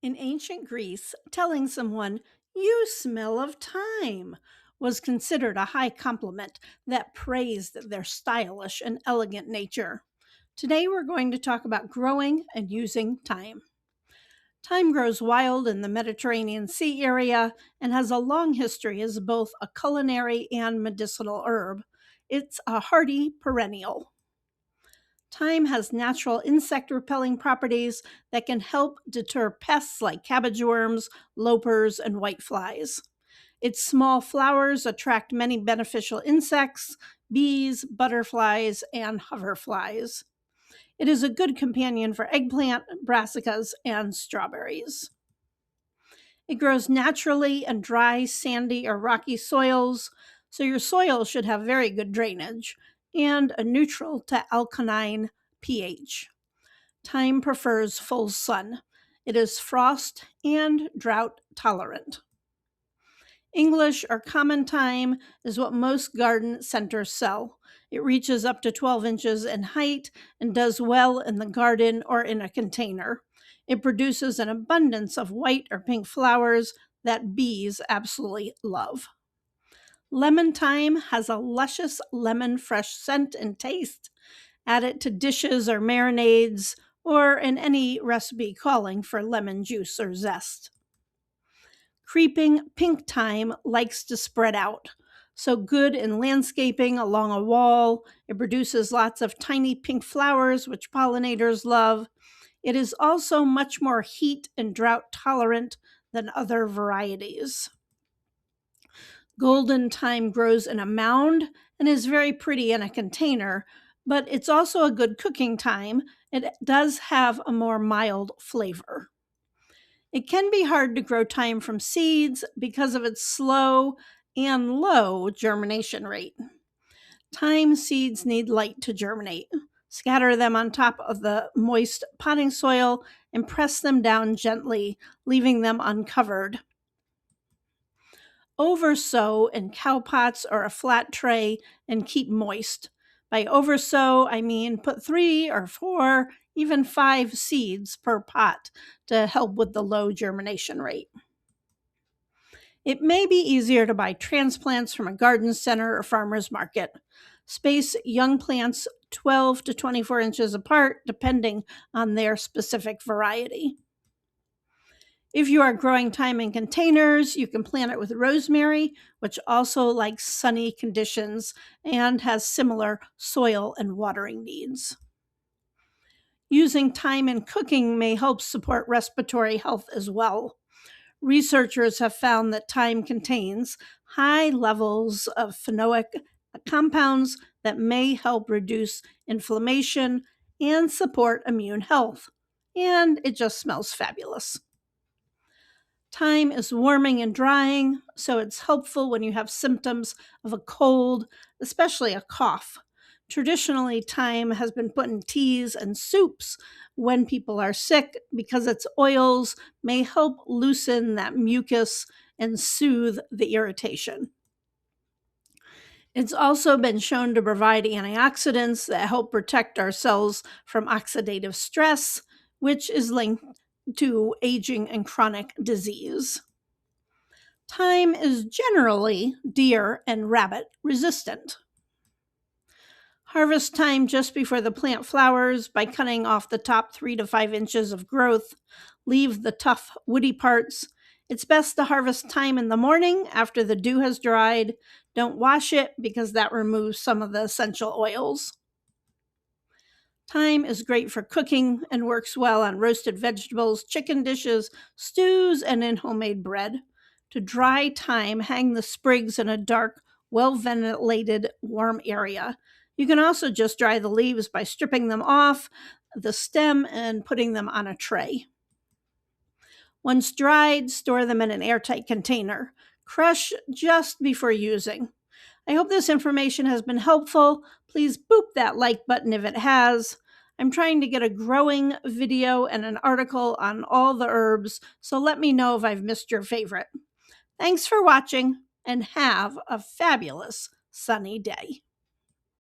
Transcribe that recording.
In ancient Greece, telling someone, "You smell of thyme," was considered a high compliment that praised their stylish and elegant nature. Today, we're going to talk about growing and using thyme. Thyme grows wild in the Mediterranean Sea area and has a long history as both a culinary and medicinal herb. It's a hardy perennial. Thyme has natural insect repelling properties that can help deter pests like cabbage worms, lopers, and whiteflies. Its small flowers attract many beneficial insects, bees, butterflies, and hoverflies. It is a good companion for eggplant, brassicas, and strawberries. It grows naturally in dry, sandy, or rocky soils, so your soil should have very good drainage and a neutral to alkaline pH. Thyme prefers full sun. It is frost and drought tolerant. English or common thyme is what most garden centers sell. It reaches up to 12 inches in height and does well in the garden or in a container. It produces an abundance of white or pink flowers that bees absolutely love. Lemon thyme has a luscious lemon fresh scent and taste. Add it to dishes or marinades or in any recipe calling for lemon juice or zest. Creeping pink thyme likes to spread out. So good in landscaping along a wall. It produces lots of tiny pink flowers, which pollinators love. It is also much more heat and drought tolerant than other varieties. Golden thyme grows in a mound and is very pretty in a container, but it's also a good cooking thyme. It does have a more mild flavor. It can be hard to grow thyme from seeds because of its slow and low germination rate. Thyme seeds need light to germinate. Scatter them on top of the moist potting soil and press them down gently, leaving them uncovered. Oversow in cow pots or a flat tray and keep moist. By oversow, I mean put 3 or 4, even 5 seeds per pot to help with the low germination rate. It may be easier to buy transplants from a garden center or farmer's market. Space young plants 12 to 24 inches apart, depending on their specific variety. If you are growing thyme in containers, you can plant it with rosemary, which also likes sunny conditions and has similar soil and watering needs. Using thyme in cooking may help support respiratory health as well. Researchers have found that thyme contains high levels of phenolic compounds that may help reduce inflammation and support immune health. And it just smells fabulous. Thyme is warming and drying, so it's helpful when you have symptoms of a cold, especially a cough. Traditionally, thyme has been put in teas and soups when people are sick because its oils may help loosen that mucus and soothe the irritation. It's also been shown to provide antioxidants that help protect our cells from oxidative stress, which is linked to aging and chronic disease. Thyme is generally deer and rabbit resistant. Harvest thyme just before the plant flowers by cutting off the top 3 to 5 inches of growth. Leave the tough, woody parts. It's best to harvest thyme in the morning after the dew has dried. Don't wash it because that removes some of the essential oils. Thyme is great for cooking and works well on roasted vegetables, chicken dishes, stews, and in homemade bread. To dry thyme, hang the sprigs in a dark, well ventilated, warm area. You can also just dry the leaves by stripping them off the stem and putting them on a tray. Once dried, store them in an airtight container. Crush just before using. I hope this information has been helpful. Please boop that like button if it has. I'm trying to get a growing video and an article on all the herbs, so let me know if I've missed your favorite. Thanks for watching and have a fabulous sunny day.